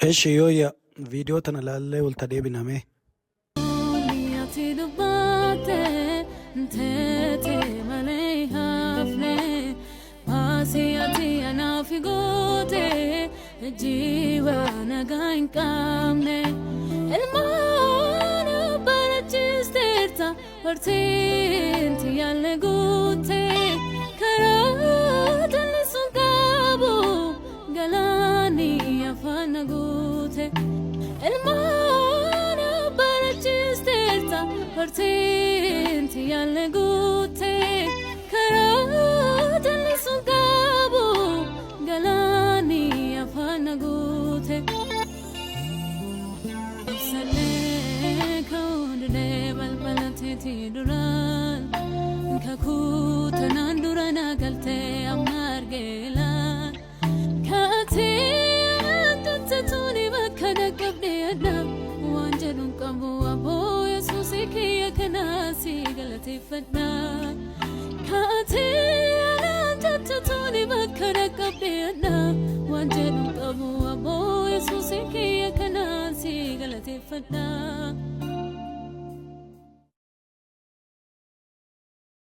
ايش يويا فيديو تنالله ولتدي بنامه Jiwana gain kamne elmana barachisterta partinti alle gute karadan sungabu galani afana gute elmana barachisterta partinti alle gute karadan sungabu galani afana gute Tiduran kakuta nandurana galte amargelan kate antatuni bakana kabde adam wanjadun kabu abo yesus kiya kanasi galate fadna kate antatuni bakana kabde adam wanjadun kabu abo yesus kiya kanasi galate fadna